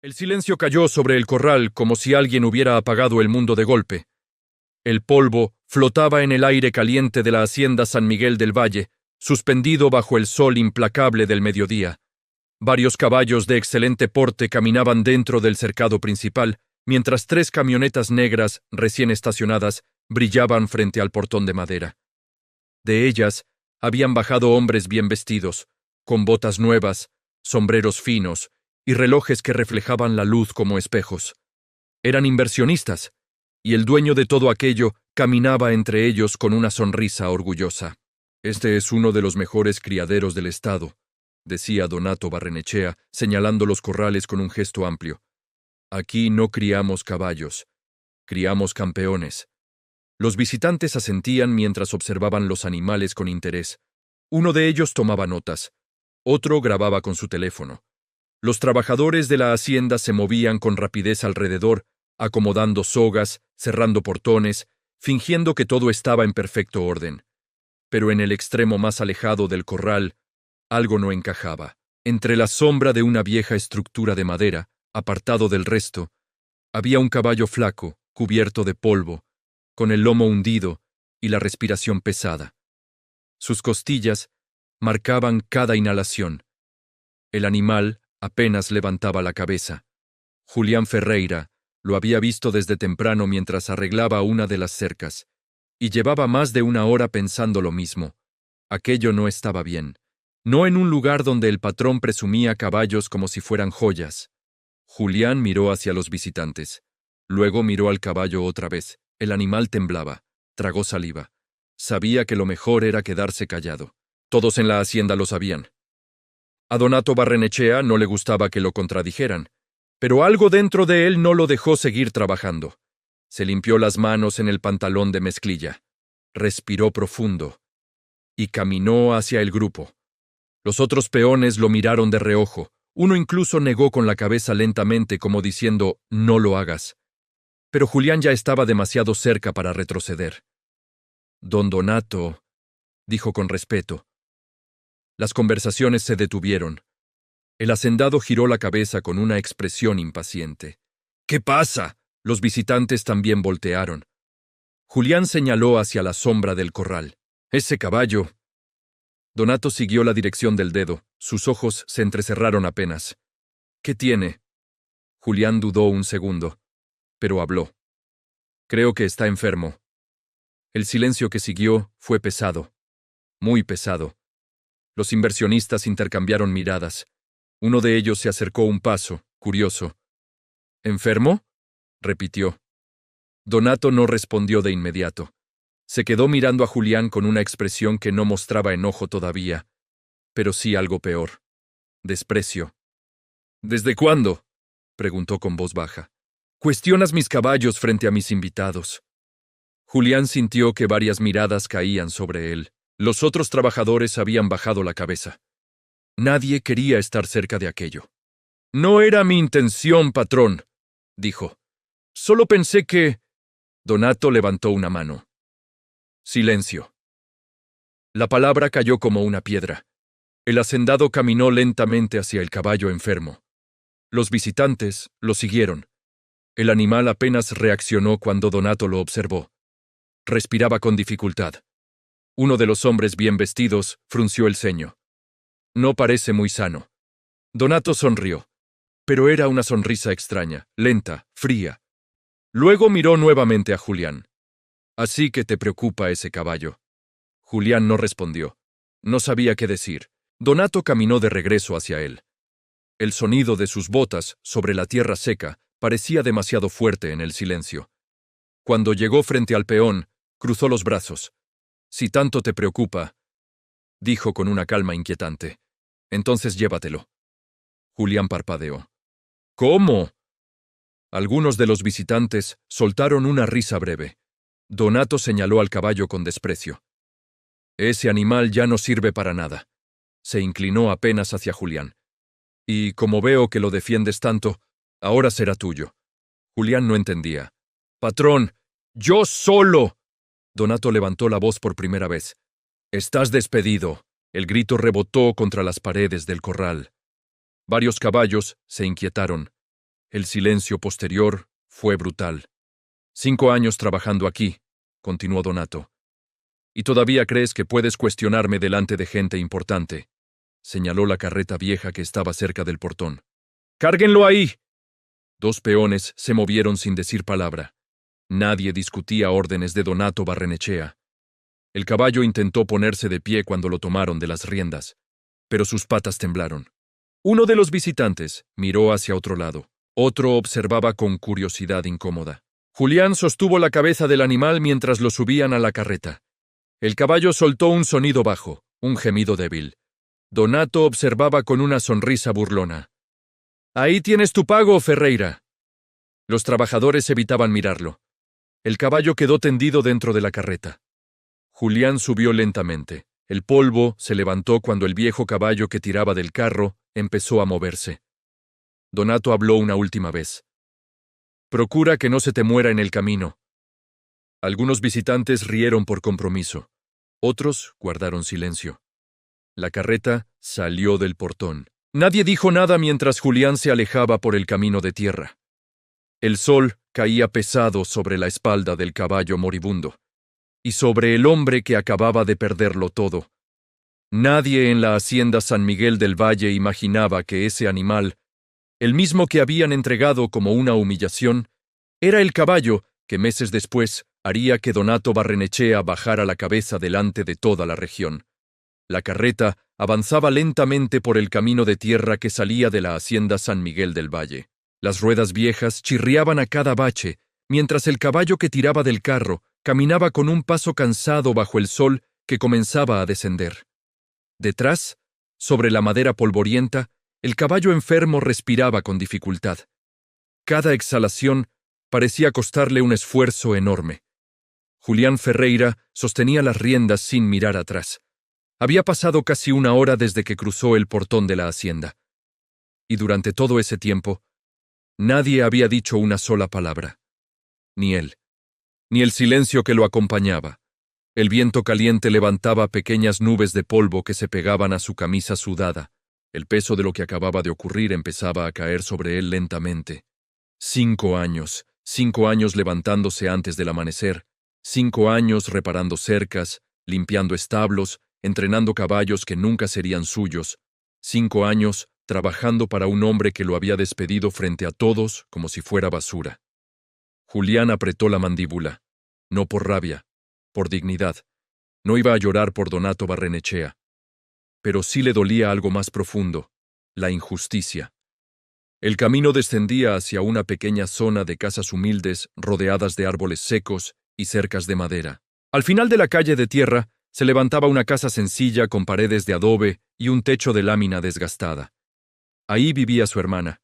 El silencio cayó sobre el corral como si alguien hubiera apagado el mundo de golpe. El polvo flotaba en el aire caliente de la hacienda San Miguel del Valle, suspendido bajo el sol implacable del mediodía. Varios caballos de excelente porte caminaban dentro del cercado principal, mientras 3 camionetas negras, recién estacionadas, brillaban frente al portón de madera. De ellas habían bajado hombres bien vestidos, con botas nuevas, sombreros finos y relojes que reflejaban la luz como espejos. Eran inversionistas, y el dueño de todo aquello caminaba entre ellos con una sonrisa orgullosa. «Este es uno de los mejores criaderos del estado», decía Donato Barrenechea, señalando los corrales con un gesto amplio. «Aquí no criamos caballos, criamos campeones». Los visitantes asentían mientras observaban los animales con interés. Uno de ellos tomaba notas, otro grababa con su teléfono. Los trabajadores de la hacienda se movían con rapidez alrededor, acomodando sogas, cerrando portones, fingiendo que todo estaba en perfecto orden. Pero en el extremo más alejado del corral, algo no encajaba. Entre la sombra de una vieja estructura de madera, apartado del resto, había un caballo flaco, cubierto de polvo, con el lomo hundido y la respiración pesada. Sus costillas marcaban cada inhalación. El animal apenas levantaba la cabeza. Julián Ferreira lo había visto desde temprano mientras arreglaba una de las cercas, y llevaba más de una hora pensando lo mismo. Aquello no estaba bien. No en un lugar donde el patrón presumía caballos como si fueran joyas. Julián miró hacia los visitantes. Luego miró al caballo otra vez. El animal temblaba, tragó saliva. Sabía que lo mejor era quedarse callado. Todos en la hacienda lo sabían. A Donato Barrenechea no le gustaba que lo contradijeran, pero algo dentro de él no lo dejó seguir trabajando. Se limpió las manos en el pantalón de mezclilla, respiró profundo y caminó hacia el grupo. Los otros peones lo miraron de reojo. Uno incluso negó con la cabeza lentamente como diciendo, «No lo hagas». Pero Julián ya estaba demasiado cerca para retroceder. «Don Donato», dijo con respeto. Las conversaciones se detuvieron. El hacendado giró la cabeza con una expresión impaciente. «¿Qué pasa?». Los visitantes también voltearon. Julián señaló hacia la sombra del corral. «Ese caballo». Donato siguió la dirección del dedo. Sus ojos se entrecerraron apenas. «¿Qué tiene?». Julián dudó un segundo, pero habló. «Creo que está enfermo». El silencio que siguió fue pesado, muy pesado. Los inversionistas intercambiaron miradas. Uno de ellos se acercó un paso, curioso. «¿Enfermo?», repitió. Donato no respondió de inmediato. Se quedó mirando a Julián con una expresión que no mostraba enojo todavía, pero sí algo peor. Desprecio. «¿Desde cuándo?», preguntó con voz baja. «Cuestionas mis caballos frente a mis invitados». Julián sintió que varias miradas caían sobre él. Los otros trabajadores habían bajado la cabeza. Nadie quería estar cerca de aquello. «No era mi intención, patrón», dijo. «Solo pensé que...». Donato levantó una mano. Silencio. La palabra cayó como una piedra. El hacendado caminó lentamente hacia el caballo enfermo. Los visitantes lo siguieron. El animal apenas reaccionó cuando Donato lo observó. Respiraba con dificultad. Uno de los hombres bien vestidos frunció el ceño. «No parece muy sano». Donato sonrió, pero era una sonrisa extraña, lenta, fría. Luego miró nuevamente a Julián. «Así que te preocupa ese caballo». Julián no respondió. No sabía qué decir. Donato caminó de regreso hacia él. El sonido de sus botas sobre la tierra seca parecía demasiado fuerte en el silencio. Cuando llegó frente al peón, cruzó los brazos. «Si tanto te preocupa», dijo con una calma inquietante, «entonces llévatelo». Julián parpadeó. «¿Cómo?». Algunos de los visitantes soltaron una risa breve. Donato señaló al caballo con desprecio. «Ese animal ya no sirve para nada». Se inclinó apenas hacia Julián. «Y como veo que lo defiendes tanto, ahora será tuyo». Julián no entendía. «Patrón, yo solo». Donato levantó la voz por primera vez. «Estás despedido». El grito rebotó contra las paredes del corral. Varios caballos se inquietaron. El silencio posterior fue brutal. 5 años trabajando aquí, continuó Donato. ¿Y todavía crees que puedes cuestionarme delante de gente importante? Señaló la carreta vieja que estaba cerca del portón. ¡Cárguenlo ahí! 2 peones se movieron sin decir palabra. Nadie discutía órdenes de Donato Barrenechea. El caballo intentó ponerse de pie cuando lo tomaron de las riendas, pero sus patas temblaron. Uno de los visitantes miró hacia otro lado. Otro observaba con curiosidad incómoda. Julián sostuvo la cabeza del animal mientras lo subían a la carreta. El caballo soltó un sonido bajo, un gemido débil. Donato observaba con una sonrisa burlona. «Ahí tienes tu pago, Ferreira». Los trabajadores evitaban mirarlo. El caballo quedó tendido dentro de la carreta. Julián subió lentamente. El polvo se levantó cuando el viejo caballo que tiraba del carro empezó a moverse. Donato habló una última vez. «Procura que no se te muera en el camino». Algunos visitantes rieron por compromiso. Otros guardaron silencio. La carreta salió del portón. Nadie dijo nada mientras Julián se alejaba por el camino de tierra. El sol caía pesado sobre la espalda del caballo moribundo y sobre el hombre que acababa de perderlo todo. Nadie en la hacienda San Miguel del Valle imaginaba que ese animal, el mismo que habían entregado como una humillación, era el caballo que meses después haría que Donato Barrenechea bajara la cabeza delante de toda la región. La carreta avanzaba lentamente por el camino de tierra que salía de la hacienda San Miguel del Valle. Las ruedas viejas chirriaban a cada bache, mientras el caballo que tiraba del carro caminaba con un paso cansado bajo el sol que comenzaba a descender. Detrás, sobre la madera polvorienta, el caballo enfermo respiraba con dificultad. Cada exhalación parecía costarle un esfuerzo enorme. Julián Ferreira sostenía las riendas sin mirar atrás. Había pasado casi 1 hora desde que cruzó el portón de la hacienda. Y durante todo ese tiempo, nadie había dicho una sola palabra. Ni él, ni el silencio que lo acompañaba. El viento caliente levantaba pequeñas nubes de polvo que se pegaban a su camisa sudada. El peso de lo que acababa de ocurrir empezaba a caer sobre él lentamente. 5 años, 5 años levantándose antes del amanecer, 5 años reparando cercas, limpiando establos, entrenando caballos que nunca serían suyos, 5 años trabajando para un hombre que lo había despedido frente a todos como si fuera basura. Julián apretó la mandíbula, no por rabia, por dignidad. No iba a llorar por Donato Barrenechea. Pero sí le dolía algo más profundo, la injusticia. El camino descendía hacia una pequeña zona de casas humildes rodeadas de árboles secos y cercas de madera. Al final de la calle de tierra se levantaba una casa sencilla con paredes de adobe y un techo de lámina desgastada. Ahí vivía su hermana.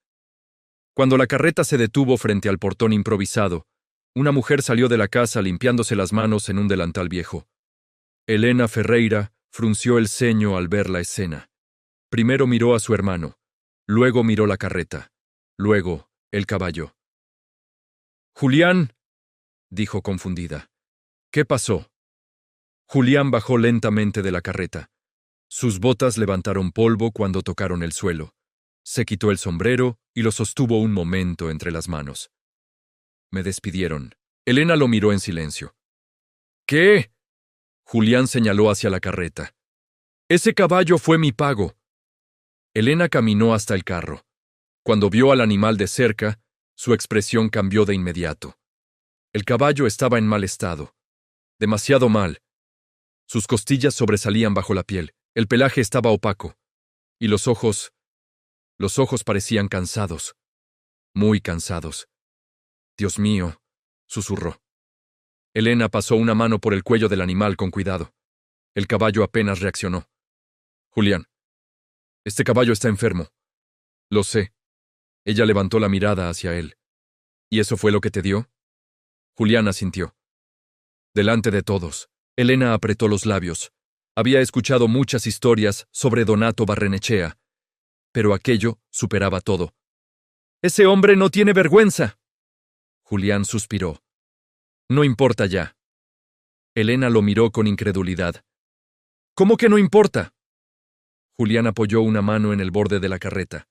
Cuando la carreta se detuvo frente al portón improvisado, una mujer salió de la casa limpiándose las manos en un delantal viejo. Elena Ferreira frunció el ceño al ver la escena. Primero miró a su hermano, luego miró la carreta, luego el caballo. «Julián», dijo confundida. «¿Qué pasó?» Julián bajó lentamente de la carreta. Sus botas levantaron polvo cuando tocaron el suelo. Se quitó el sombrero y lo sostuvo un momento entre las manos. Me despidieron. Elena lo miró en silencio. «¿Qué?» Julián señaló hacia la carreta. «Ese caballo fue mi pago». Elena caminó hasta el carro. Cuando vio al animal de cerca, su expresión cambió de inmediato. El caballo estaba en mal estado. Demasiado mal. Sus costillas sobresalían bajo la piel, el pelaje estaba opaco. Y los ojos parecían cansados. Muy cansados. «Dios mío», susurró. Elena pasó una mano por el cuello del animal con cuidado. El caballo apenas reaccionó. «Julián, este caballo está enfermo». «Lo sé». Ella levantó la mirada hacia él. «¿Y eso fue lo que te dio?» Julián asintió. Delante de todos, Elena apretó los labios. Había escuchado muchas historias sobre Donato Barrenechea, pero aquello superaba todo. «Ese hombre no tiene vergüenza». Julián suspiró. «No importa ya». Elena lo miró con incredulidad. «¿Cómo que no importa?» Julián apoyó una mano en el borde de la carreta.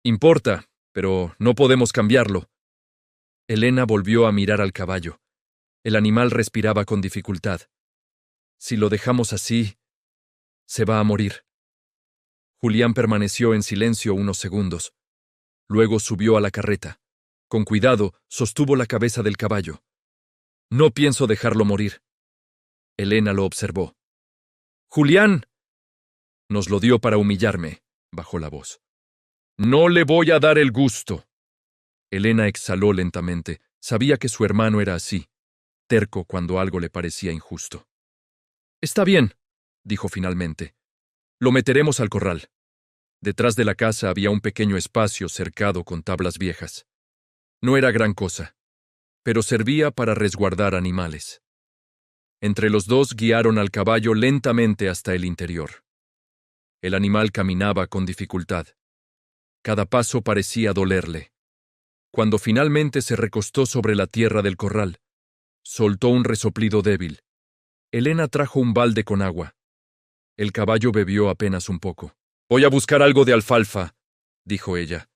«Importa», pero no podemos cambiarlo. Elena volvió a mirar al caballo. El animal respiraba con dificultad. Si lo dejamos así, se va a morir. Julián permaneció en silencio unos segundos. Luego subió a la carreta. Con cuidado, sostuvo la cabeza del caballo. No pienso dejarlo morir. Elena lo observó. ¡Julián! Nos lo dio para humillarme, bajó la voz. No le voy a dar el gusto. Elena exhaló lentamente. Sabía que su hermano era así, terco cuando algo le parecía injusto. Está bien, dijo finalmente. Lo meteremos al corral. Detrás de la casa había un pequeño espacio cercado con tablas viejas. No era gran cosa, pero servía para resguardar animales. Entre los dos guiaron al caballo lentamente hasta el interior. El animal caminaba con dificultad. Cada paso parecía dolerle. Cuando finalmente se recostó sobre la tierra del corral, soltó un resoplido débil. Elena trajo un balde con agua. El caballo bebió apenas un poco. Voy a buscar algo de alfalfa, dijo ella.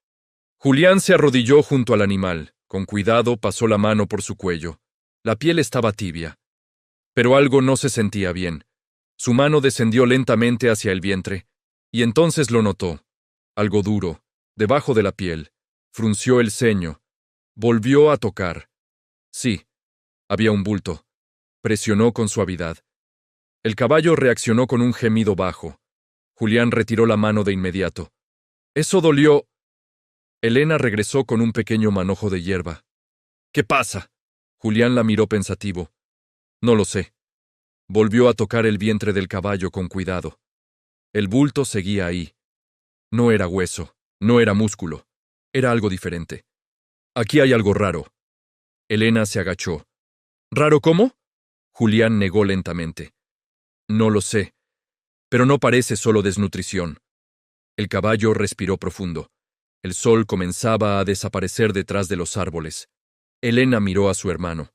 Julián se arrodilló junto al animal. Con cuidado pasó la mano por su cuello. La piel estaba tibia. Pero algo no se sentía bien. Su mano descendió lentamente hacia el vientre, y entonces lo notó. Algo duro, debajo de la piel. Frunció el ceño. Volvió a tocar. Sí, había un bulto. Presionó con suavidad. El caballo reaccionó con un gemido bajo. Julián retiró la mano de inmediato. Eso dolió. Elena regresó con un pequeño manojo de hierba. ¿Qué pasa? Julián la miró pensativo. No lo sé. Volvió a tocar el vientre del caballo con cuidado. El bulto seguía ahí. No era hueso, no era músculo. Era algo diferente. Aquí hay algo raro. Elena se agachó. ¿Raro cómo? Julián negó lentamente. No lo sé, pero no parece solo desnutrición. El caballo respiró profundo. El sol comenzaba a desaparecer detrás de los árboles. Elena miró a su hermano.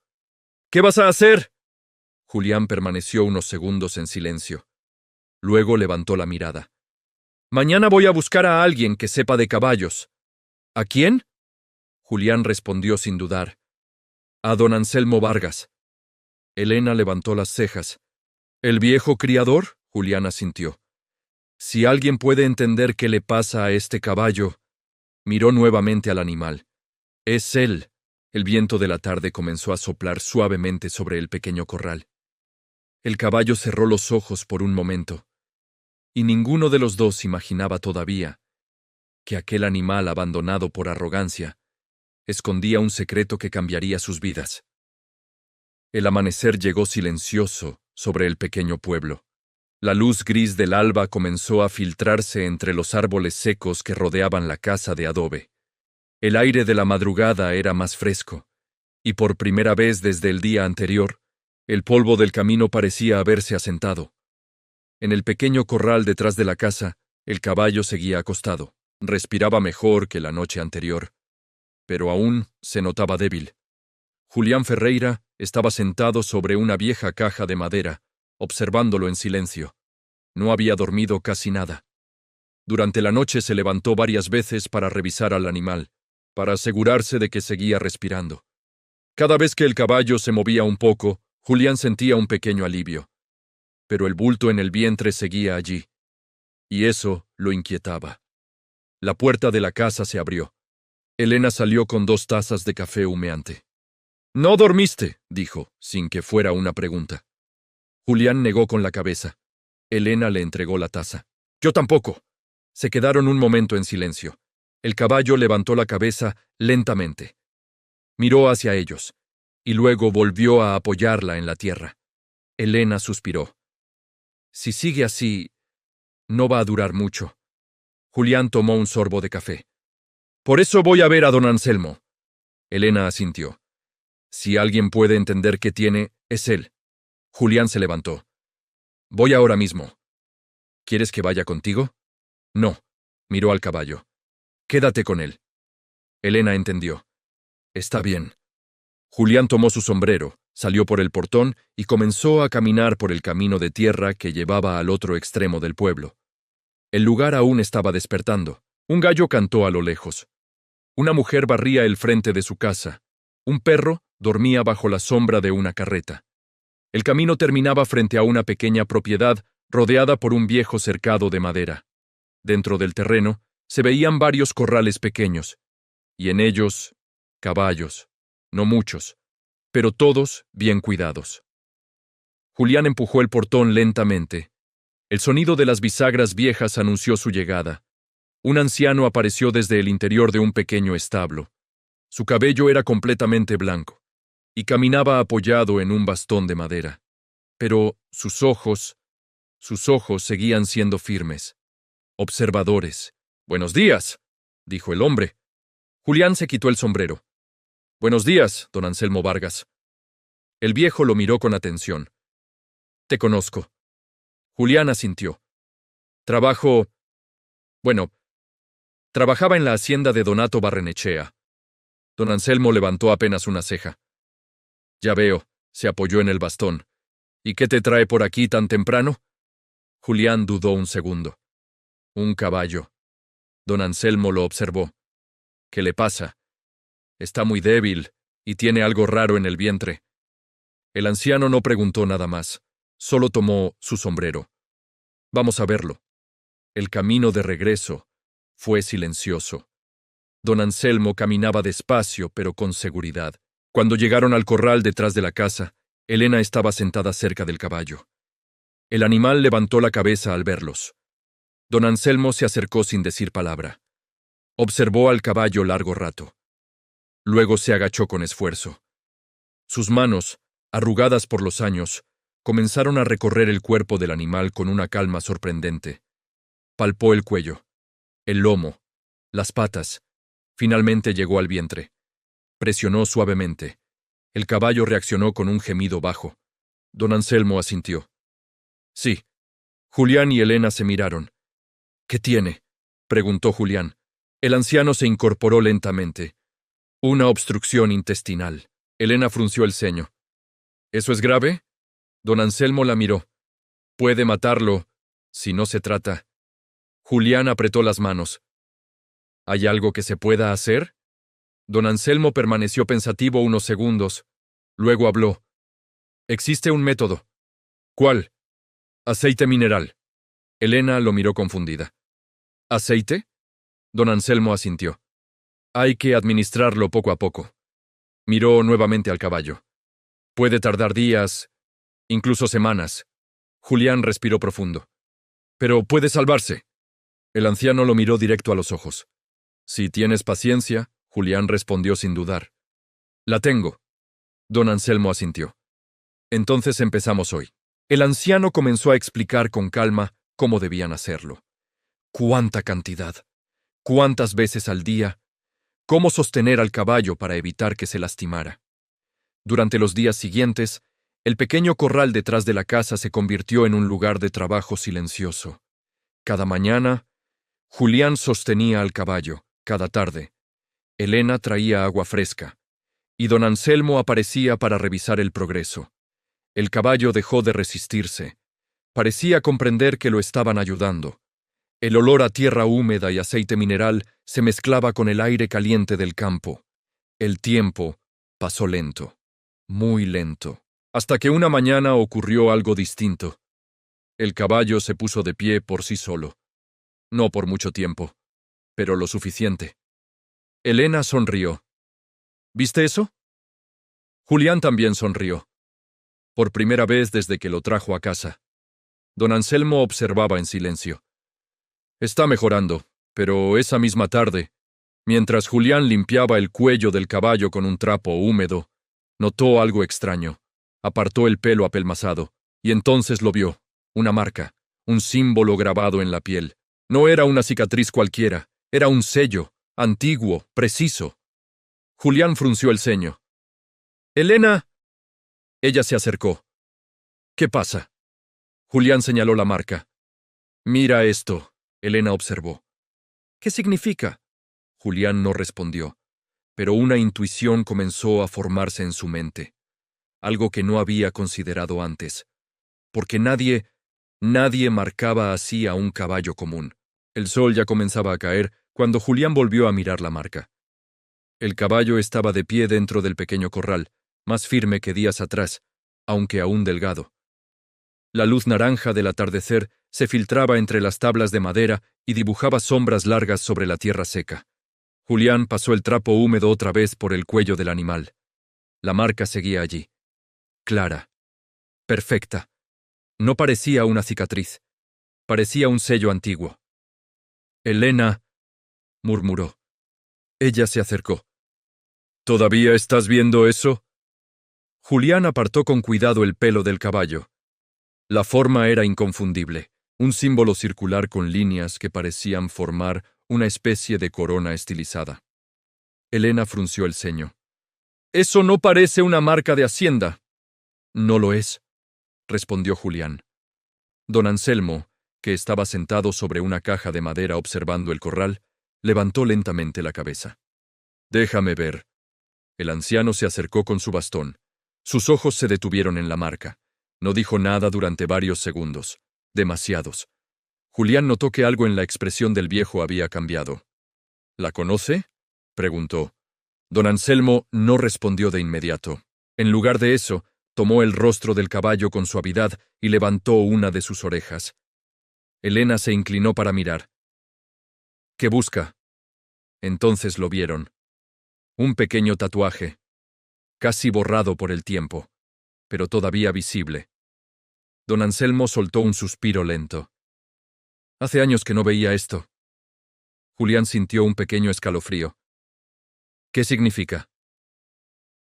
¿Qué vas a hacer? Julián permaneció unos segundos en silencio. Luego levantó la mirada. Mañana voy a buscar a alguien que sepa de caballos. ¿A quién? Julián respondió sin dudar. A don Anselmo Vargas. Elena levantó las cejas. ¿El viejo criador? Julián asintió. Si alguien puede entender qué le pasa a este caballo. Miró nuevamente al animal. Es él. El viento de la tarde comenzó a soplar suavemente sobre el pequeño corral. El caballo cerró los ojos por un momento. Y ninguno de los dos imaginaba todavía que aquel animal abandonado por arrogancia escondía un secreto que cambiaría sus vidas. El amanecer llegó silencioso sobre el pequeño pueblo. La luz gris del alba comenzó a filtrarse entre los árboles secos que rodeaban la casa de adobe. El aire de la madrugada era más fresco, y por primera vez desde el día anterior, el polvo del camino parecía haberse asentado. En el pequeño corral detrás de la casa, el caballo seguía acostado. Respiraba mejor que la noche anterior, pero aún se notaba débil. Julián Ferreira estaba sentado sobre una vieja caja de madera, observándolo en silencio. No había dormido casi nada. Durante la noche se levantó varias veces para revisar al animal, para asegurarse de que seguía respirando. Cada vez que el caballo se movía un poco, Julián sentía un pequeño alivio. Pero el bulto en el vientre seguía allí, y eso lo inquietaba. La puerta de la casa se abrió. Elena salió con 2 tazas de café humeante. «No dormiste», dijo, sin que fuera una pregunta. Julián negó con la cabeza. Elena le entregó la taza. «Yo tampoco». Se quedaron un momento en silencio. El caballo levantó la cabeza lentamente. Miró hacia ellos, y luego volvió a apoyarla en la tierra. Elena suspiró. «Si sigue así, no va a durar mucho». Julián tomó un sorbo de café. «Por eso voy a ver a don Anselmo». Elena asintió. «Si alguien puede entender qué tiene, es él». Julián se levantó. «Voy ahora mismo». «¿Quieres que vaya contigo?» «No», miró al caballo. «Quédate con él». Elena entendió. «Está bien». Julián tomó su sombrero, salió por el portón y comenzó a caminar por el camino de tierra que llevaba al otro extremo del pueblo. El lugar aún estaba despertando. Un gallo cantó a lo lejos. Una mujer barría el frente de su casa. Un perro dormía bajo la sombra de una carreta. El camino terminaba frente a una pequeña propiedad rodeada por un viejo cercado de madera. Dentro del terreno se veían varios corrales pequeños, y en ellos caballos, no muchos, pero todos bien cuidados. Julián empujó el portón lentamente. El sonido de las bisagras viejas anunció su llegada. Un anciano apareció desde el interior de un pequeño establo. Su cabello era completamente blanco, y caminaba apoyado en un bastón de madera. Pero sus ojos seguían siendo firmes, observadores. «Buenos días», dijo el hombre. Julián se quitó el sombrero. «Buenos días, don Anselmo Vargas». El viejo lo miró con atención. «Te conozco». Julián asintió. Trabajaba en la hacienda de Donato Barrenechea». Don Anselmo levantó apenas una ceja. «Ya veo», se apoyó en el bastón. «¿Y qué te trae por aquí tan temprano?» Julián dudó un segundo. «Un caballo». Don Anselmo lo observó. «¿Qué le pasa?» «Está muy débil y tiene algo raro en el vientre». El anciano no preguntó nada más, solo tomó su sombrero. «Vamos a verlo». El camino de regreso fue silencioso. Don Anselmo caminaba despacio, pero con seguridad. Cuando llegaron al corral detrás de la casa, Elena estaba sentada cerca del caballo. El animal levantó la cabeza al verlos. Don Anselmo se acercó sin decir palabra. Observó al caballo largo rato. Luego se agachó con esfuerzo. Sus manos, arrugadas por los años, comenzaron a recorrer el cuerpo del animal con una calma sorprendente. Palpó el cuello, el lomo, las patas. Finalmente llegó al vientre. Presionó suavemente. El caballo reaccionó con un gemido bajo. Don Anselmo asintió. «Sí». Julián y Elena se miraron. «¿Qué tiene?», preguntó Julián. El anciano se incorporó lentamente. «Una obstrucción intestinal». Elena frunció el ceño. «¿Eso es grave?». Don Anselmo la miró. «Puede matarlo, si no se trata». Julián apretó las manos. «¿Hay algo que se pueda hacer?». Don Anselmo permaneció pensativo unos segundos. Luego habló. «Existe un método». «¿Cuál?». «Aceite mineral». Elena lo miró confundida. «¿Aceite?». Don Anselmo asintió. «Hay que administrarlo poco a poco». Miró nuevamente al caballo. «Puede tardar días, incluso semanas». Julián respiró profundo. «Pero puede salvarse». El anciano lo miró directo a los ojos. «Si tienes paciencia», Julián respondió sin dudar. «La tengo». Don Anselmo asintió. «Entonces empezamos hoy». El anciano comenzó a explicar con calma cómo debían hacerlo. ¿Cuánta cantidad? ¿Cuántas veces al día? ¿Cómo sostener al caballo para evitar que se lastimara? Durante los días siguientes, el pequeño corral detrás de la casa se convirtió en un lugar de trabajo silencioso. Cada mañana, Julián sostenía al caballo. Cada tarde, Elena traía agua fresca, y don Anselmo aparecía para revisar el progreso. El caballo dejó de resistirse. Parecía comprender que lo estaban ayudando. El olor a tierra húmeda y aceite mineral se mezclaba con el aire caliente del campo. El tiempo pasó lento, muy lento, hasta que una mañana ocurrió algo distinto. El caballo se puso de pie por sí solo. No por mucho tiempo, pero lo suficiente. Elena sonrió. ¿Viste eso? Julián también sonrió. Por primera vez desde que lo trajo a casa. Don Anselmo observaba en silencio. Está mejorando, pero esa misma tarde, mientras Julián limpiaba el cuello del caballo con un trapo húmedo, notó algo extraño. Apartó el pelo apelmazado, y entonces lo vio. Una marca, un símbolo grabado en la piel. No era una cicatriz cualquiera, era un sello, antiguo, preciso. Julián frunció el ceño. «Elena». Ella se acercó. «¿Qué pasa?». Julián señaló la marca. «Mira esto», Elena observó. «¿Qué significa?». Julián no respondió, pero una intuición comenzó a formarse en su mente, algo que no había considerado antes, porque nadie marcaba así a un caballo común. El sol ya comenzaba a caer cuando Julián volvió a mirar la marca. El caballo estaba de pie dentro del pequeño corral, más firme que días atrás, aunque aún delgado. La luz naranja del atardecer se filtraba entre las tablas de madera y dibujaba sombras largas sobre la tierra seca. Julián pasó el trapo húmedo otra vez por el cuello del animal. La marca seguía allí. Clara. Perfecta. No parecía una cicatriz. Parecía un sello antiguo. Elena, murmuró. Ella se acercó. ¿Todavía estás viendo eso? Julián apartó con cuidado el pelo del caballo. La forma era inconfundible, un símbolo circular con líneas que parecían formar una especie de corona estilizada. Elena frunció el ceño. Eso no parece una marca de hacienda. No lo es, respondió Julián. Don Anselmo, que estaba sentado sobre una caja de madera observando el corral, levantó lentamente la cabeza. Déjame ver. El anciano se acercó con su bastón. Sus ojos se detuvieron en la marca. No dijo nada durante varios segundos. Demasiados. Julián notó que algo en la expresión del viejo había cambiado. ¿La conoce? Preguntó. Don Anselmo no respondió de inmediato. En lugar de eso, tomó el rostro del caballo con suavidad y levantó una de sus orejas. Elena se inclinó para mirar. ¿Qué busca? Entonces lo vieron. Un pequeño tatuaje, casi borrado por el tiempo, pero todavía visible. Don Anselmo soltó un suspiro lento. Hace años que no veía esto. Julián sintió un pequeño escalofrío. ¿Qué significa?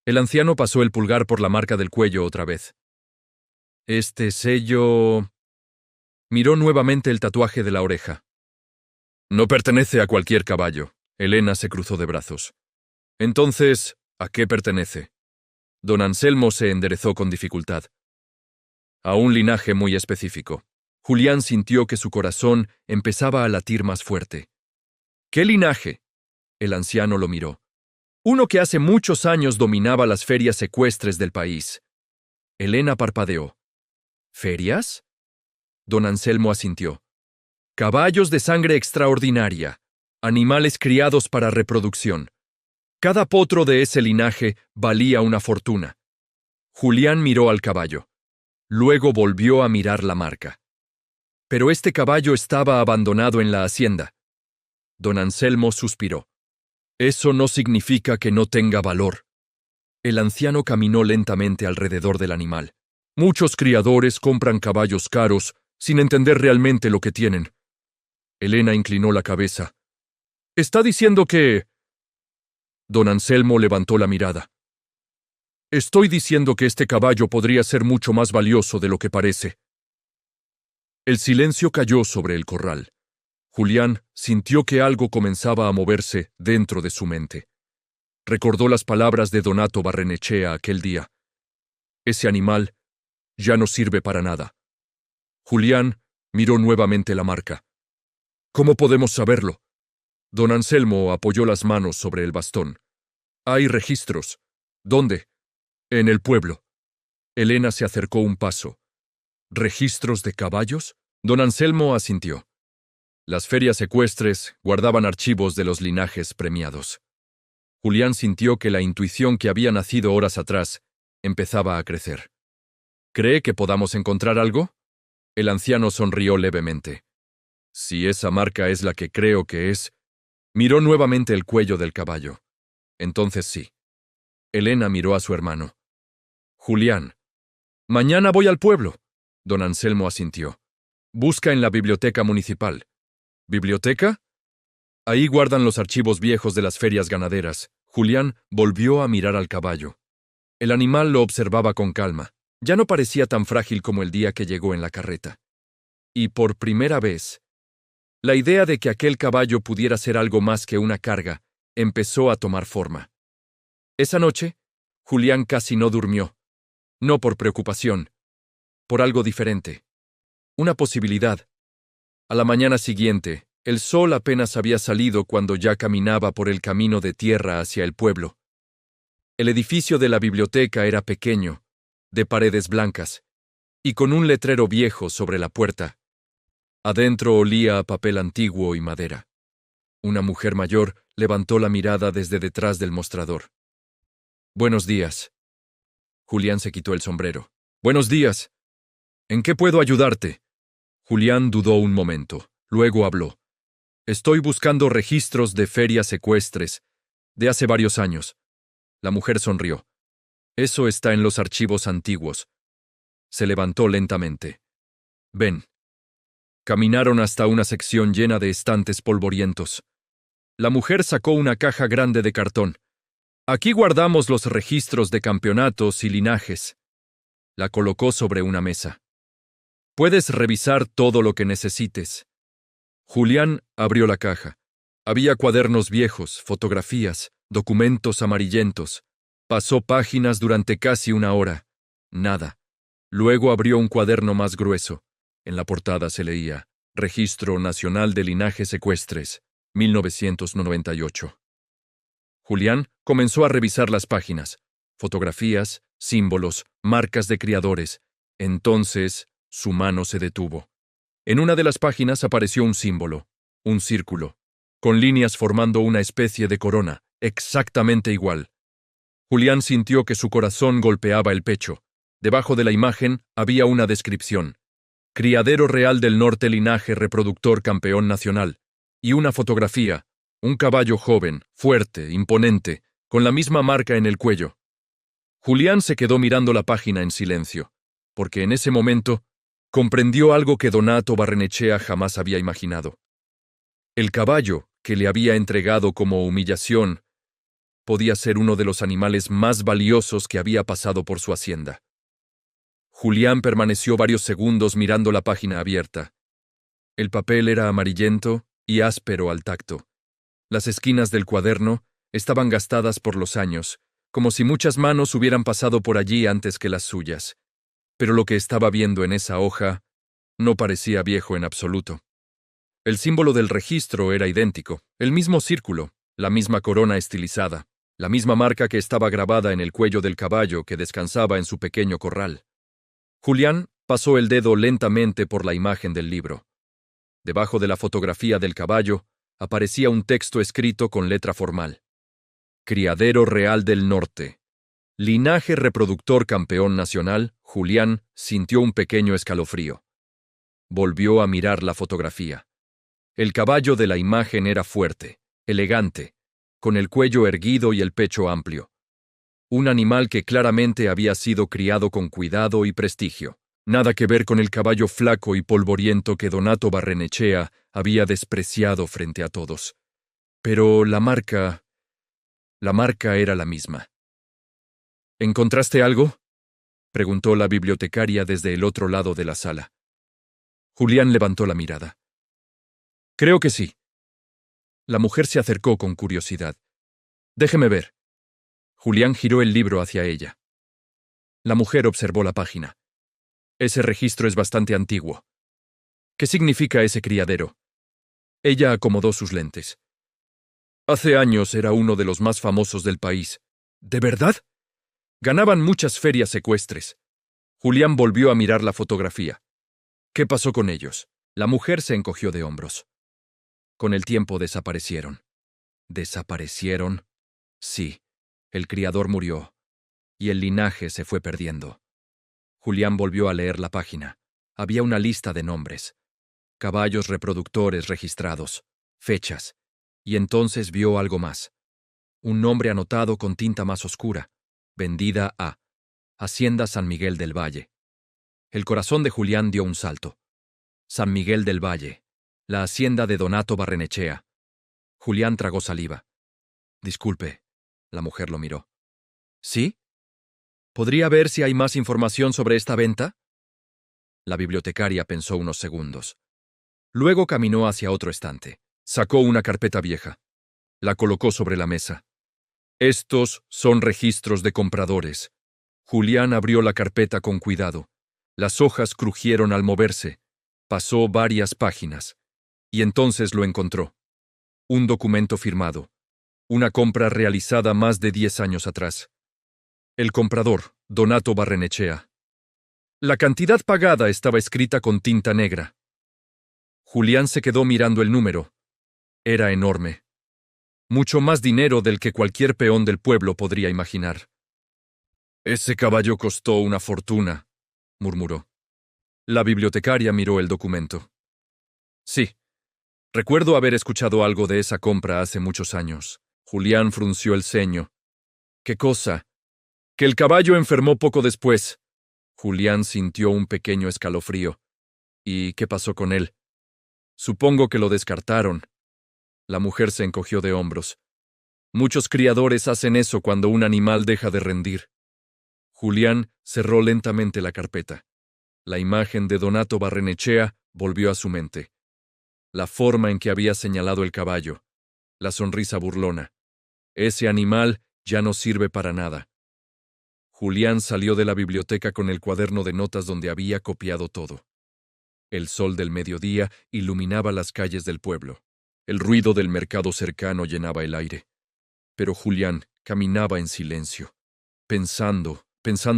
El anciano pasó el pulgar por la marca del cuello otra vez. Este sello... Miró nuevamente el tatuaje de la oreja. No pertenece a cualquier caballo. Elena se cruzó de brazos. Entonces, ¿a qué pertenece? Don Anselmo se enderezó con dificultad. A un linaje muy específico. Julián sintió que su corazón empezaba a latir más fuerte. ¿Qué linaje? El anciano lo miró. Uno que hace muchos años dominaba las ferias ecuestres del país. Elena parpadeó. ¿Ferias? Don Anselmo asintió. Caballos de sangre extraordinaria, animales criados para reproducción. Cada potro de ese linaje valía una fortuna. Julián miró al caballo. Luego volvió a mirar la marca. Pero este caballo estaba abandonado en la hacienda. Don Anselmo suspiró. Eso no significa que no tenga valor. El anciano caminó lentamente alrededor del animal. Muchos criadores compran caballos caros sin entender realmente lo que tienen. Elena inclinó la cabeza. ¿Está diciendo que...? Don Anselmo levantó la mirada. Estoy diciendo que este caballo podría ser mucho más valioso de lo que parece. El silencio cayó sobre el corral. Julián sintió que algo comenzaba a moverse dentro de su mente. Recordó las palabras de Donato Barrenechea aquel día. Ese animal ya no sirve para nada. Julián miró nuevamente la marca. ¿Cómo podemos saberlo? Don Anselmo apoyó las manos sobre el bastón. Hay registros. ¿Dónde? En el pueblo. Elena se acercó un paso. ¿Registros de caballos? Don Anselmo asintió. Las ferias ecuestres guardaban archivos de los linajes premiados. Julián sintió que la intuición que había nacido horas atrás empezaba a crecer. ¿Cree que podamos encontrar algo? El anciano sonrió levemente. Si esa marca es la que creo que es... Miró nuevamente el cuello del caballo. Entonces sí. Elena miró a su hermano. Julián. Mañana voy al pueblo. Don Anselmo asintió. Busca en la biblioteca municipal. ¿Biblioteca? Ahí guardan los archivos viejos de las ferias ganaderas. Julián volvió a mirar al caballo. El animal lo observaba con calma. Ya no parecía tan frágil como el día que llegó en la carreta. Y por primera vez, la idea de que aquel caballo pudiera ser algo más que una carga empezó a tomar forma. Esa noche, Julián casi no durmió. No por preocupación, por algo diferente. Una posibilidad. A la mañana siguiente, el sol apenas había salido cuando ya caminaba por el camino de tierra hacia el pueblo. El edificio de la biblioteca era pequeño, de paredes blancas, y con un letrero viejo sobre la puerta. Adentro olía a papel antiguo y madera. Una mujer mayor levantó la mirada desde detrás del mostrador. Buenos días. Julián se quitó el sombrero. Buenos días. ¿En qué puedo ayudarte? Julián dudó un momento. Luego habló. Estoy buscando registros de ferias ecuestres, de hace varios años. La mujer sonrió. Eso está en los archivos antiguos. Se levantó lentamente. Ven. Caminaron hasta una sección llena de estantes polvorientos. La mujer sacó una caja grande de cartón. Aquí guardamos los registros de campeonatos y linajes. La colocó sobre una mesa. Puedes revisar todo lo que necesites. Julián abrió la caja. Había cuadernos viejos, fotografías, documentos amarillentos. Pasó páginas durante casi una hora. Nada. Luego abrió un cuaderno más grueso. En la portada se leía: Registro Nacional de Linajes Ecuestres, 1998. Julián comenzó a revisar las páginas. Fotografías, símbolos, marcas de criadores. Entonces, su mano se detuvo. En una de las páginas apareció un símbolo, un círculo, con líneas formando una especie de corona, exactamente igual. Julián sintió que su corazón golpeaba el pecho. Debajo de la imagen había una descripción: Criadero Real del Norte, linaje reproductor campeón nacional, y una fotografía, un caballo joven, fuerte, imponente, con la misma marca en el cuello. Julián se quedó mirando la página en silencio, porque en ese momento comprendió algo que Donato Barrenechea jamás había imaginado. El caballo, que le había entregado como humillación, podía ser uno de los animales más valiosos que había pasado por su hacienda. Julián permaneció varios segundos mirando la página abierta. El papel era amarillento y áspero al tacto. Las esquinas del cuaderno estaban gastadas por los años, como si muchas manos hubieran pasado por allí antes que las suyas. Pero lo que estaba viendo en esa hoja no parecía viejo en absoluto. El símbolo del registro era idéntico, el mismo círculo, la misma corona estilizada, la misma marca que estaba grabada en el cuello del caballo que descansaba en su pequeño corral. Julián pasó el dedo lentamente por la imagen del libro. Debajo de la fotografía del caballo aparecía un texto escrito con letra formal: Criadero Real del Norte. Linaje reproductor campeón nacional. Julián sintió un pequeño escalofrío. Volvió a mirar la fotografía. El caballo de la imagen era fuerte, elegante, con el cuello erguido y el pecho amplio. Un animal que claramente había sido criado con cuidado y prestigio. Nada que ver con el caballo flaco y polvoriento que Donato Barrenechea había despreciado frente a todos. Pero la marca era la misma. ¿Encontraste algo?, preguntó la bibliotecaria desde el otro lado de la sala. Julián levantó la mirada. Creo que sí. La mujer se acercó con curiosidad. Déjeme ver. Julián giró el libro hacia ella. La mujer observó la página. Ese registro es bastante antiguo. ¿Qué significa ese criadero? Ella acomodó sus lentes. Hace años era uno de los más famosos del país. ¿De verdad? Ganaban muchas ferias ecuestres. Julián volvió a mirar la fotografía. ¿Qué pasó con ellos? La mujer se encogió de hombros. Con el tiempo desaparecieron. ¿Desaparecieron? Sí. El criador murió, y el linaje se fue perdiendo. Julián volvió a leer la página. Había una lista de nombres. Caballos reproductores registrados, fechas, y entonces vio algo más. Un nombre anotado con tinta más oscura. Vendida a Hacienda San Miguel del Valle. El corazón de Julián dio un salto. San Miguel del Valle, la hacienda de Donato Barrenechea. Julián tragó saliva. Disculpe, la mujer lo miró. ¿Sí? ¿Podría ver si hay más información sobre esta venta? La bibliotecaria pensó unos segundos. Luego caminó hacia otro estante. Sacó una carpeta vieja. La colocó sobre la mesa. Estos son registros de compradores. Julián abrió la carpeta con cuidado. Las hojas crujieron al moverse. Pasó varias páginas. Y entonces lo encontró. Un documento firmado. Una compra realizada más de 10 años atrás. El comprador, Donato Barrenechea. La cantidad pagada estaba escrita con tinta negra. Julián se quedó mirando el número. Era enorme. Mucho más dinero del que cualquier peón del pueblo podría imaginar. Ese caballo costó una fortuna, murmuró. La bibliotecaria miró el documento. Sí, recuerdo haber escuchado algo de esa compra hace muchos años. Julián frunció el ceño. ¿Qué cosa? Que el caballo enfermó poco después. Julián sintió un pequeño escalofrío. ¿Y qué pasó con él? Supongo que lo descartaron. La mujer se encogió de hombros. Muchos criadores hacen eso cuando un animal deja de rendir. Julián cerró lentamente la carpeta. La imagen de Donato Barrenechea volvió a su mente. La forma en que había señalado el caballo. La sonrisa burlona. Ese animal ya no sirve para nada. Julián salió de la biblioteca con el cuaderno de notas donde había copiado todo. El sol del mediodía iluminaba las calles del pueblo. El ruido del mercado cercano llenaba el aire. Pero Julián caminaba en silencio, pensando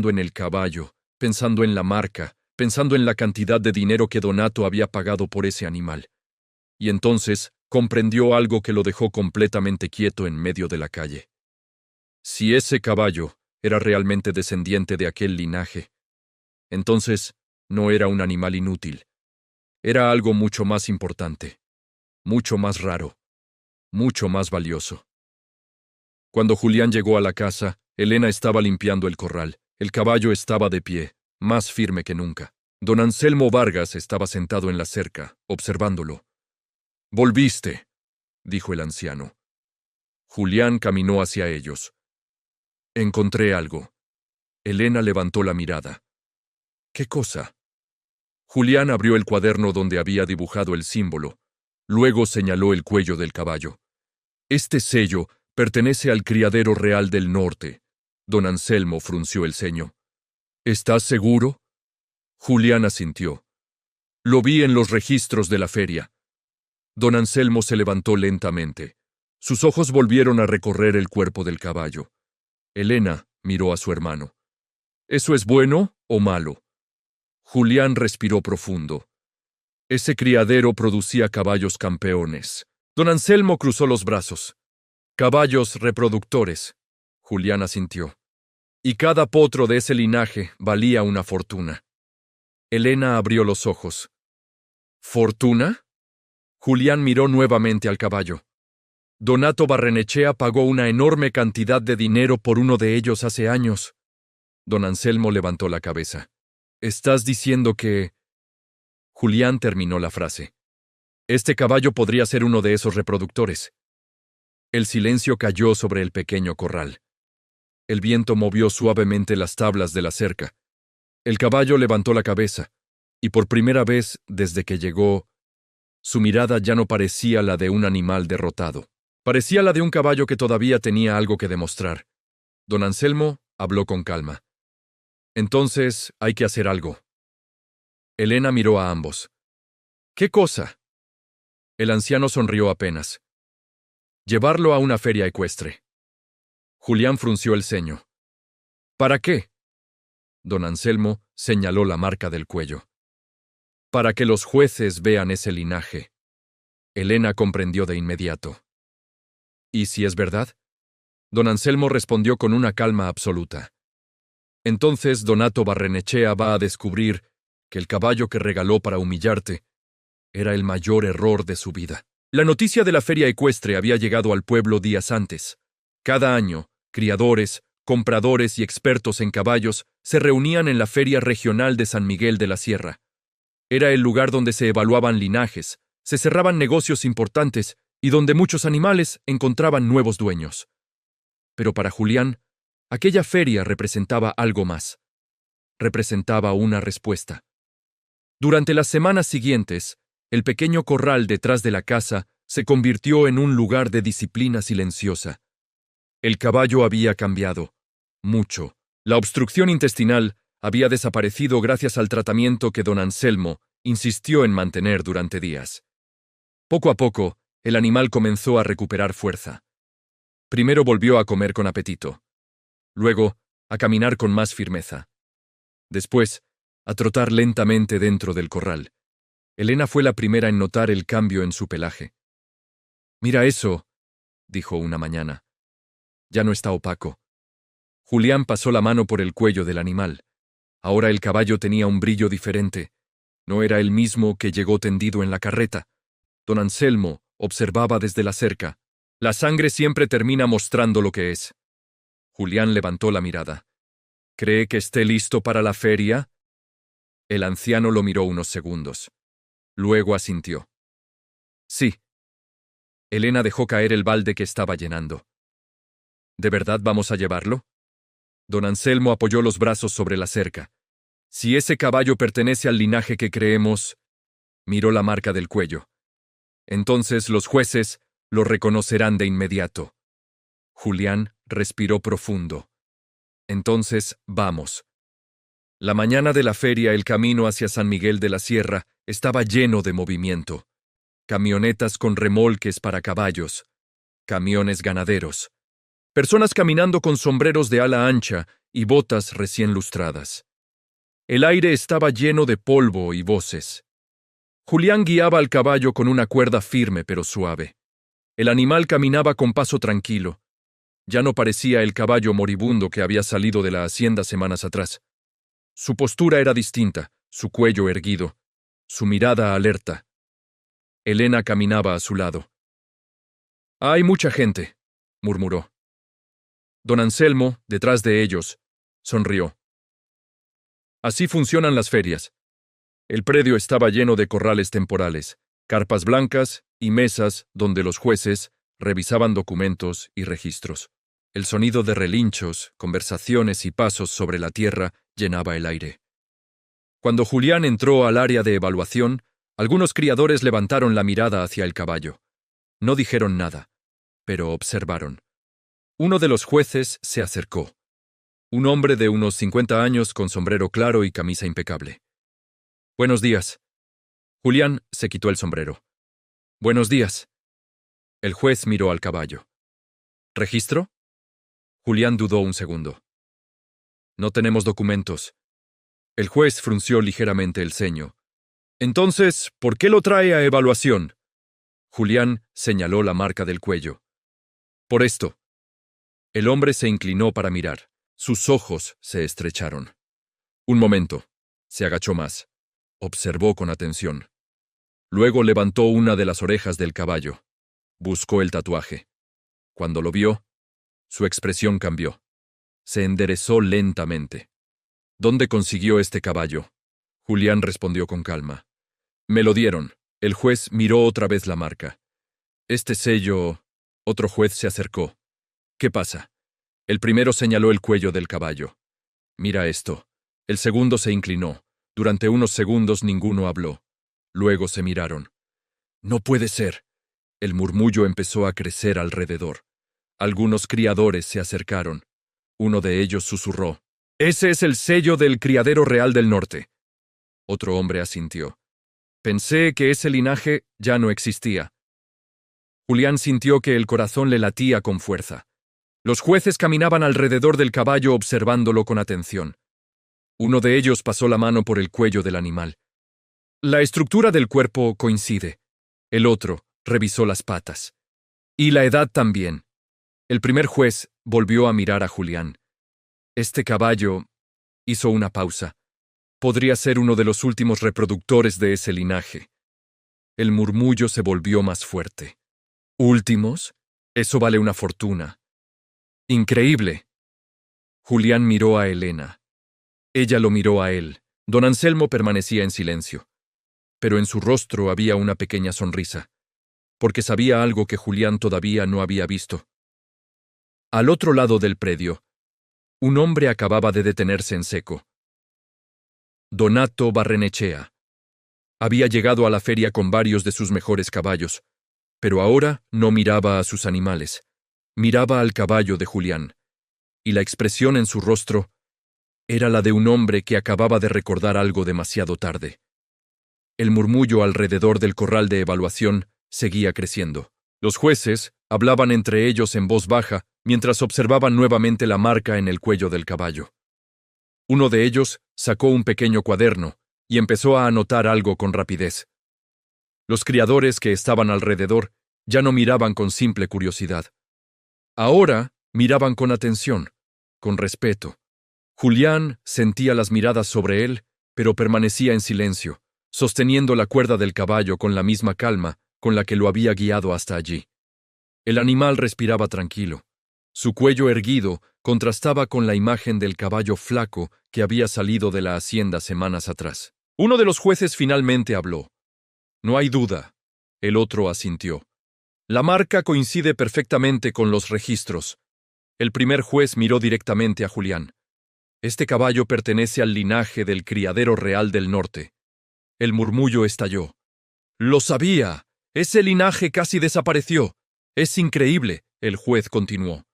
en el caballo, pensando en la marca, pensando en la cantidad de dinero que Donato había pagado por ese animal. Y entonces comprendió algo que lo dejó completamente quieto en medio de la calle. Si ese caballo era realmente descendiente de aquel linaje, entonces no era un animal inútil. Era algo mucho más importante, mucho más raro, mucho más valioso. Cuando Julián llegó a la casa, Elena estaba limpiando el corral. El caballo estaba de pie, más firme que nunca. Don Anselmo Vargas estaba sentado en la cerca, observándolo. «Volviste», dijo el anciano. Julián caminó hacia ellos. «Encontré algo». Elena levantó la mirada. «¿Qué cosa?» Julián abrió el cuaderno donde había dibujado el símbolo. Luego señaló el cuello del caballo. «Este sello pertenece al criadero real del norte». Don Anselmo frunció el ceño. «¿Estás seguro?» Julián asintió. «Lo vi en los registros de la feria». Don Anselmo se levantó lentamente. Sus ojos volvieron a recorrer el cuerpo del caballo. Elena miró a su hermano. ¿Eso es bueno o malo? Julián respiró profundo. Ese criadero producía caballos campeones. Don Anselmo cruzó los brazos. Caballos reproductores. Julián asintió. Y cada potro de ese linaje valía una fortuna. Elena abrió los ojos. ¿Fortuna? Julián miró nuevamente al caballo. Donato Barrenechea pagó una enorme cantidad de dinero por uno de ellos hace años. Don Anselmo levantó la cabeza. ¿Estás diciendo que...? Julián terminó la frase. Este caballo podría ser uno de esos reproductores. El silencio cayó sobre el pequeño corral. El viento movió suavemente las tablas de la cerca. El caballo levantó la cabeza, y por primera vez desde que llegó, su mirada ya no parecía la de un animal derrotado. Parecía la de un caballo que todavía tenía algo que demostrar. Don Anselmo habló con calma. Entonces hay que hacer algo. Elena miró a ambos. ¿Qué cosa? El anciano sonrió apenas. Llevarlo a una feria ecuestre. Julián frunció el ceño. ¿Para qué? Don Anselmo señaló la marca del cuello. Para que los jueces vean ese linaje. Elena comprendió de inmediato. ¿Y si es verdad? Don Anselmo respondió con una calma absoluta. Entonces Donato Barrenechea va a descubrir que el caballo que regaló para humillarte era el mayor error de su vida. La noticia de la feria ecuestre había llegado al pueblo días antes. Cada año, criadores, compradores y expertos en caballos se reunían en la feria regional de San Miguel de la Sierra. Era el lugar donde se evaluaban linajes, se cerraban negocios importantes y donde muchos animales encontraban nuevos dueños. Pero para Julián, aquella feria representaba algo más. Representaba una respuesta. Durante las semanas siguientes, el pequeño corral detrás de la casa se convirtió en un lugar de disciplina silenciosa. El caballo había cambiado. Mucho. La obstrucción intestinal había desaparecido gracias al tratamiento que don Anselmo insistió en mantener durante días. Poco a poco, el animal comenzó a recuperar fuerza. Primero volvió a comer con apetito. Luego, a caminar con más firmeza. Después, a trotar lentamente dentro del corral. Elena fue la primera en notar el cambio en su pelaje. «Mira eso», dijo una mañana. Ya no está opaco. Julián pasó la mano por el cuello del animal. Ahora el caballo tenía un brillo diferente. No era el mismo que llegó tendido en la carreta. Don Anselmo observaba desde la cerca. La sangre siempre termina mostrando lo que es. Julián levantó la mirada. ¿Cree que esté listo para la feria? El anciano lo miró unos segundos. Luego asintió. Sí. Elena dejó caer el balde que estaba llenando. ¿De verdad vamos a llevarlo? Don Anselmo apoyó los brazos sobre la cerca. Si ese caballo pertenece al linaje que creemos, miró la marca del cuello. Entonces los jueces lo reconocerán de inmediato. Julián respiró profundo. Entonces, vamos. La mañana de la feria, el camino hacia San Miguel de la Sierra estaba lleno de movimiento. Camionetas con remolques para caballos, camiones ganaderos, personas caminando con sombreros de ala ancha y botas recién lustradas. El aire estaba lleno de polvo y voces. Julián guiaba al caballo con una cuerda firme pero suave. El animal caminaba con paso tranquilo. Ya no parecía el caballo moribundo que había salido de la hacienda semanas atrás. Su postura era distinta, su cuello erguido, su mirada alerta. Elena caminaba a su lado. «Hay mucha gente», murmuró. Don Anselmo, detrás de ellos, sonrió. Así funcionan las ferias. El predio estaba lleno de corrales temporales, carpas blancas y mesas donde los jueces revisaban documentos y registros. El sonido de relinchos, conversaciones y pasos sobre la tierra llenaba el aire. Cuando Julián entró al área de evaluación, algunos criadores levantaron la mirada hacia el caballo. No dijeron nada, pero observaron. Uno de los jueces se acercó. Un hombre de unos 50 años con sombrero claro y camisa impecable. «Buenos días». Julián se quitó el sombrero. «Buenos días». El juez miró al caballo. «¿Registro?» Julián dudó un segundo. «No tenemos documentos». El juez frunció ligeramente el ceño. «Entonces, ¿por qué lo trae a evaluación?» Julián señaló la marca del cuello. «Por esto». El hombre se inclinó para mirar. Sus ojos se estrecharon. Un momento. Se agachó más. Observó con atención. Luego levantó una de las orejas del caballo. Buscó el tatuaje. Cuando lo vio, su expresión cambió. Se enderezó lentamente. «¿Dónde consiguió este caballo?» Julián respondió con calma. «Me lo dieron». El juez miró otra vez la marca. «Este sello...» Otro juez se acercó. «¿Qué pasa?» El primero señaló el cuello del caballo. «Mira esto». El segundo se inclinó. Durante unos segundos ninguno habló. Luego se miraron. «No puede ser». El murmullo empezó a crecer alrededor. Algunos criadores se acercaron. Uno de ellos susurró. «Ese es el sello del Criadero Real del Norte». Otro hombre asintió. «Pensé que ese linaje ya no existía». Julián sintió que el corazón le latía con fuerza. Los jueces caminaban alrededor del caballo observándolo con atención. Uno de ellos pasó la mano por el cuello del animal. La estructura del cuerpo coincide. El otro revisó las patas. Y la edad también. El primer juez volvió a mirar a Julián. Este caballo hizo una pausa. Podría ser uno de los últimos reproductores de ese linaje. El murmullo se volvió más fuerte. ¿Últimos? Eso vale una fortuna. Increíble. Julián miró a Elena. Ella lo miró a él. Don Anselmo permanecía en silencio. Pero en su rostro había una pequeña sonrisa, porque sabía algo que Julián todavía no había visto. Al otro lado del predio, un hombre acababa de detenerse en seco. Donato Barrenechea. Había llegado a la feria con varios de sus mejores caballos, pero ahora no miraba a sus animales. Miraba al caballo de Julián, y la expresión en su rostro era la de un hombre que acababa de recordar algo demasiado tarde. El murmullo alrededor del corral de evaluación seguía creciendo. Los jueces hablaban entre ellos en voz baja mientras observaban nuevamente la marca en el cuello del caballo. Uno de ellos sacó un pequeño cuaderno y empezó a anotar algo con rapidez. Los criadores que estaban alrededor ya no miraban con simple curiosidad. Ahora miraban con atención, con respeto. Julián sentía las miradas sobre él, pero permanecía en silencio, sosteniendo la cuerda del caballo con la misma calma con la que lo había guiado hasta allí. El animal respiraba tranquilo. Su cuello erguido contrastaba con la imagen del caballo flaco que había salido de la hacienda semanas atrás. Uno de los jueces finalmente habló. No hay duda. El otro asintió. La marca coincide perfectamente con los registros. El primer juez miró directamente a Julián. Este caballo pertenece al linaje del criadero real del norte. El murmullo estalló. ¡Lo sabía! Ese linaje casi desapareció. Es increíble, el juez continuó.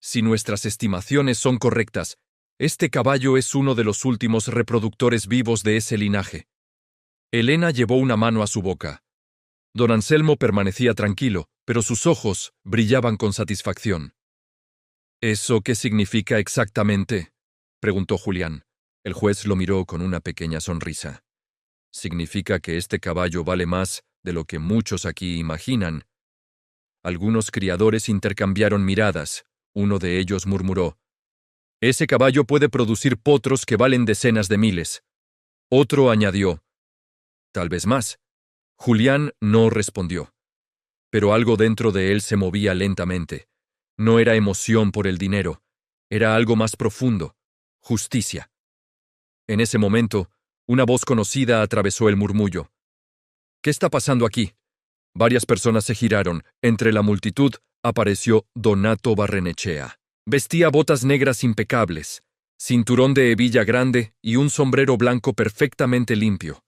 Si nuestras estimaciones son correctas, este caballo es uno de los últimos reproductores vivos de ese linaje. Elena llevó una mano a su boca. Don Anselmo permanecía tranquilo, pero sus ojos brillaban con satisfacción. ¿Eso qué significa exactamente?, preguntó Julián. El juez lo miró con una pequeña sonrisa. Significa que este caballo vale más de lo que muchos aquí imaginan. Algunos criadores intercambiaron miradas. Uno de ellos murmuró: «Ese caballo puede producir potros que valen decenas de miles». Otro añadió: «Tal vez más». Julián no respondió. Pero algo dentro de él se movía lentamente. No era emoción por el dinero, era algo más profundo: justicia. En ese momento, una voz conocida atravesó el murmullo. «¿Qué está pasando aquí?». Varias personas se giraron. Entre la multitud apareció Donato Barrenechea. Vestía botas negras impecables, cinturón de hebilla grande y un sombrero blanco perfectamente limpio.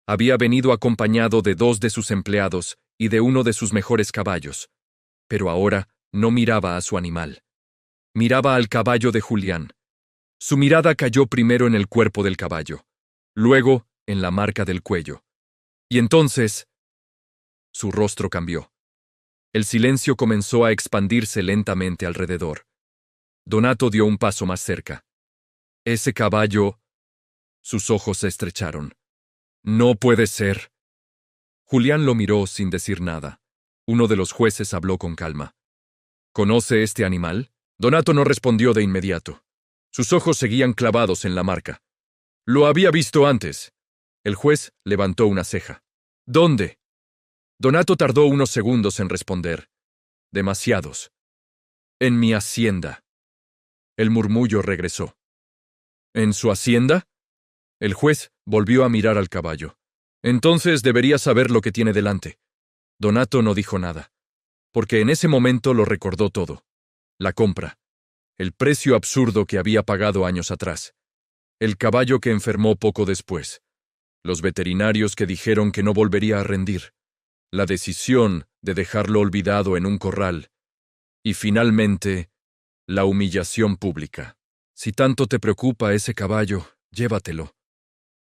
Había venido acompañado de 2 de sus empleados y de uno de sus mejores caballos. Pero ahora no miraba a su animal. Miraba al caballo de Julián. Su mirada cayó primero en el cuerpo del caballo, luego en la marca del cuello. Y entonces su rostro cambió. El silencio comenzó a expandirse lentamente alrededor. Donato dio un paso más cerca. «Ese caballo...». Sus ojos se estrecharon. «No puede ser». Julián lo miró sin decir nada. Uno de los jueces habló con calma. «¿Conoce este animal?». Donato no respondió de inmediato. Sus ojos seguían clavados en la marca. «Lo había visto antes». El juez levantó una ceja. «¿Dónde?». Donato tardó unos segundos en responder. «Demasiados». «En mi hacienda». El murmullo regresó. «¿En su hacienda?». El juez volvió a mirar al caballo. «Entonces debería saber lo que tiene delante». Donato no dijo nada, porque en ese momento lo recordó todo. La compra. El precio absurdo que había pagado años atrás. El caballo que enfermó poco después. Los veterinarios que dijeron que no volvería a rendir. La decisión de dejarlo olvidado en un corral. Y finalmente, la humillación pública. «Si tanto te preocupa ese caballo, llévatelo».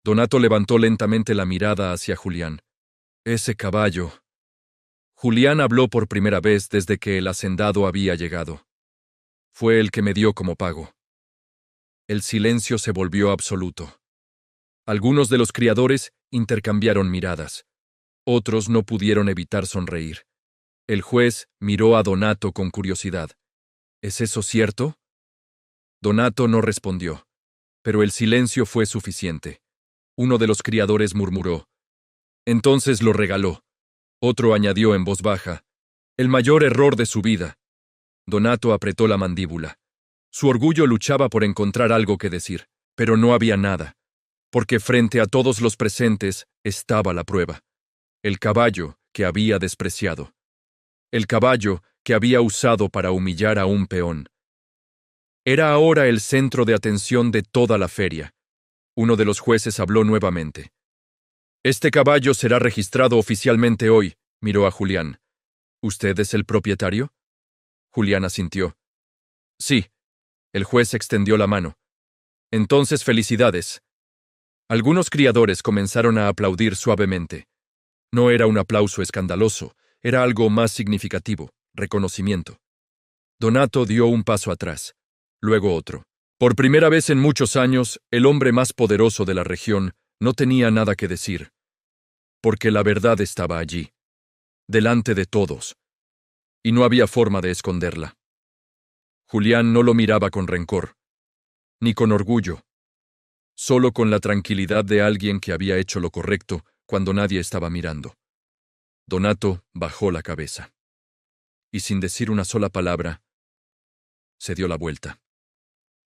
Donato levantó lentamente la mirada hacia Julián. «Ese caballo...». Julián habló por primera vez desde que el hacendado había llegado. «Fue el que me dio como pago». El silencio se volvió absoluto. Algunos de los criadores intercambiaron miradas. Otros no pudieron evitar sonreír. El juez miró a Donato con curiosidad. «¿Es eso cierto?». Donato no respondió, pero el silencio fue suficiente. Uno de los criadores murmuró: «Entonces lo regaló». Otro añadió en voz baja: «El mayor error de su vida». Donato apretó la mandíbula. Su orgullo luchaba por encontrar algo que decir, pero no había nada, porque frente a todos los presentes estaba la prueba. El caballo que había despreciado. El caballo que había usado para humillar a un peón. Era ahora el centro de atención de toda la feria. Uno de los jueces habló nuevamente. «Este caballo será registrado oficialmente hoy», miró a Julián. «¿Usted es el propietario?». Julián asintió. «Sí». El juez extendió la mano. «Entonces, felicidades». Algunos criadores comenzaron a aplaudir suavemente. No era un aplauso escandaloso, era algo más significativo: reconocimiento. Donato dio un paso atrás, luego otro. Por primera vez en muchos años, el hombre más poderoso de la región no tenía nada que decir, porque la verdad estaba allí, delante de todos. y no había forma de esconderla. Julián no lo miraba con rencor, ni con orgullo, solo con la tranquilidad de alguien que había hecho lo correcto cuando nadie estaba mirando. Donato bajó la cabeza, y sin decir una sola palabra, se dio la vuelta.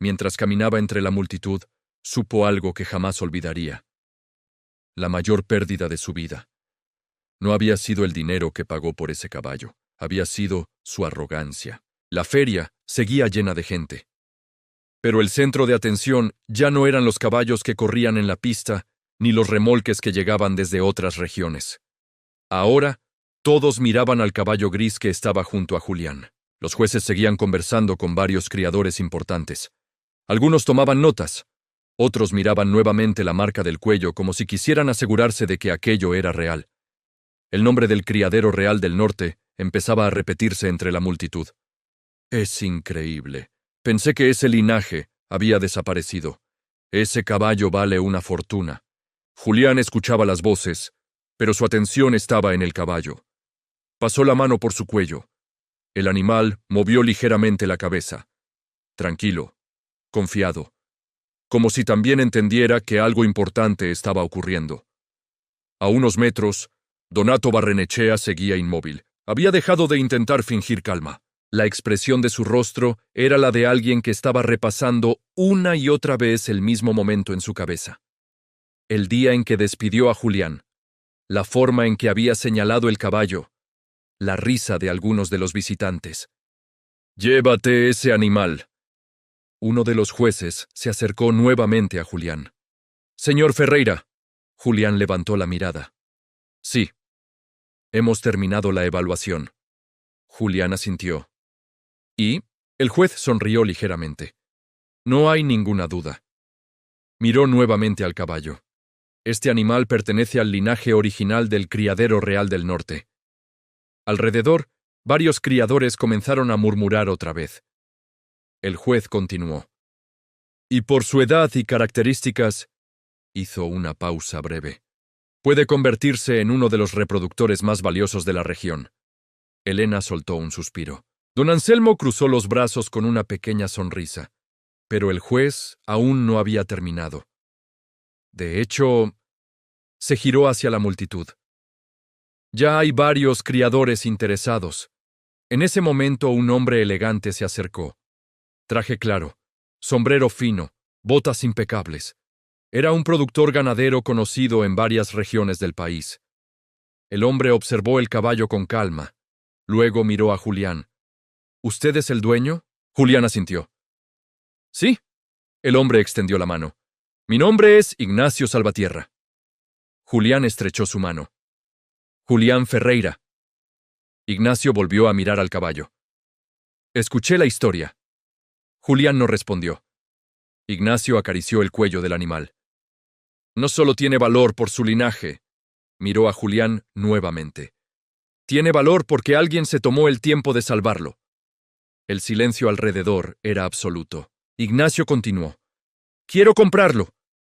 Mientras caminaba entre la multitud, supo algo que jamás olvidaría. La mayor pérdida de su vida no había sido el dinero que pagó por ese caballo, había sido su arrogancia. La feria seguía llena de gente. Pero el centro de atención ya no eran los caballos que corrían en la pista, ni los remolques que llegaban desde otras regiones. Ahora, todos miraban al caballo gris que estaba junto a Julián. Los jueces seguían conversando con varios criadores importantes. Algunos tomaban notas, otros miraban nuevamente la marca del cuello como si quisieran asegurarse de que aquello era real. El nombre del criadero real del norte empezaba a repetirse entre la multitud. Es increíble. Pensé que ese linaje había desaparecido. Ese caballo vale una fortuna. Julián escuchaba las voces, pero su atención estaba en el caballo. Pasó la mano por su cuello. El animal movió ligeramente la cabeza. Tranquilo, confiado, como si también entendiera que algo importante estaba ocurriendo. A unos metros, Donato Barrenechea seguía inmóvil. Había dejado de intentar fingir calma. La expresión de su rostro era la de alguien que estaba repasando una y otra vez el mismo momento en su cabeza. El día en que despidió a Julián, la forma en que había señalado el caballo, la risa de algunos de los visitantes. «Llévate ese animal». Uno de los jueces se acercó nuevamente a Julián. «Señor Ferreira». Julián levantó la mirada. «Sí. Hemos terminado la evaluación». Julián asintió. ¿Y? El juez sonrió ligeramente. No hay ninguna duda. Miró nuevamente al caballo. Este animal pertenece al linaje original del criadero real del norte. Alrededor, varios criadores comenzaron a murmurar otra vez. El juez continuó. Y por su edad y características, hizo una pausa breve. Puede convertirse en uno de los reproductores más valiosos de la región. Elena soltó un suspiro. Don Anselmo cruzó los brazos con una pequeña sonrisa, pero el juez aún no había terminado. De hecho, se giró hacia la multitud. Ya hay varios criadores interesados. En ese momento un hombre elegante se acercó. Traje claro, sombrero fino, botas impecables. Era un productor ganadero conocido en varias regiones del país. El hombre observó el caballo con calma. Luego miró a Julián. ¿Usted es el dueño? Julián asintió. Sí. El hombre extendió la mano. Mi nombre es Ignacio Salvatierra. Julián estrechó su mano. Julián Ferreira. Ignacio volvió a mirar al caballo. Escuché la historia. Julián no respondió. Ignacio acarició el cuello del animal. No solo tiene valor por su linaje. Miró a Julián nuevamente. Tiene valor porque alguien se tomó el tiempo de salvarlo. El silencio alrededor era absoluto. Ignacio continuó. Quiero comprarlo.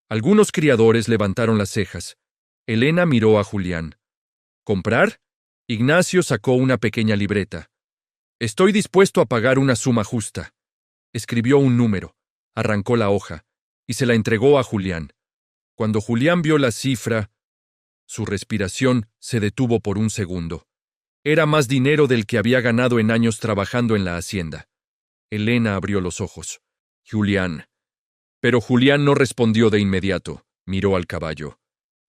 Algunos criadores levantaron las cejas. Elena miró a Julián. ¿Comprar? Ignacio sacó una pequeña libreta. Estoy dispuesto a pagar una suma justa. Escribió un número, arrancó la hoja y se la entregó a Julián. Cuando Julián vio la cifra, su respiración se detuvo por un segundo. Era más dinero del que había ganado en años trabajando en la hacienda. Elena abrió los ojos. Julián. Pero Julián no respondió de inmediato. Miró al caballo.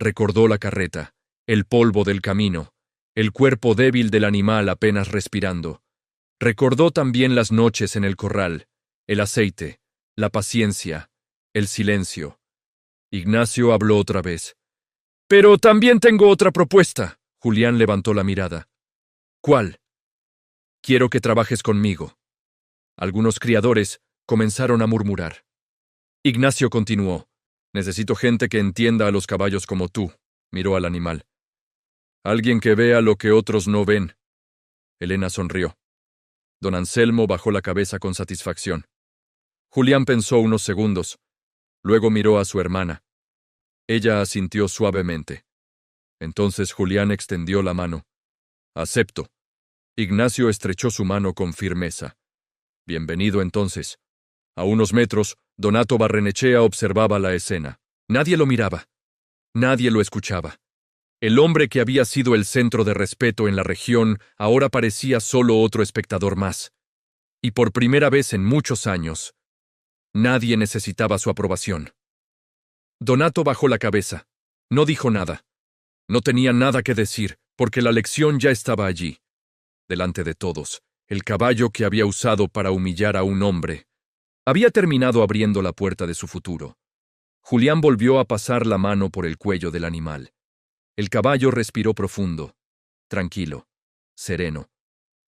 Recordó la carreta, el polvo del camino, el cuerpo débil del animal apenas respirando. Recordó también las noches en el corral, el aceite, la paciencia, el silencio. Ignacio habló otra vez. Pero también tengo otra propuesta. Julián levantó la mirada. ¿Cuál? Quiero que trabajes conmigo. Algunos criadores comenzaron a murmurar. Ignacio continuó. Necesito gente que entienda a los caballos como tú. Miró al animal. Alguien que vea lo que otros no ven. Elena sonrió. Don Anselmo bajó la cabeza con satisfacción. Julián pensó unos segundos. Luego miró a su hermana. Ella asintió suavemente. Entonces Julián extendió la mano. Acepto. Ignacio estrechó su mano con firmeza. Bienvenido entonces. A unos metros, Donato Barrenechea observaba la escena. Nadie lo miraba. Nadie lo escuchaba. El hombre que había sido el centro de respeto en la región ahora parecía solo otro espectador más. Y por primera vez en muchos años, nadie necesitaba su aprobación. Donato bajó la cabeza. No dijo nada. No tenía nada que decir, porque la lección ya estaba allí. Delante de todos, el caballo que había usado para humillar a un hombre había terminado abriendo la puerta de su futuro. Julián volvió a pasar la mano por el cuello del animal. El caballo respiró profundo, tranquilo, sereno,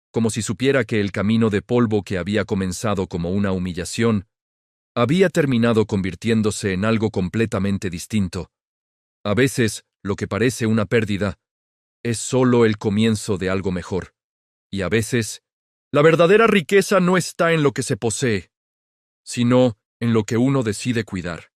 como si supiera que el camino de polvo que había comenzado como una humillación había terminado convirtiéndose en algo completamente distinto. A veces, lo que parece una pérdida es solo el comienzo de algo mejor. Y a veces, la verdadera riqueza no está en lo que se posee, sino en lo que uno decide cuidar.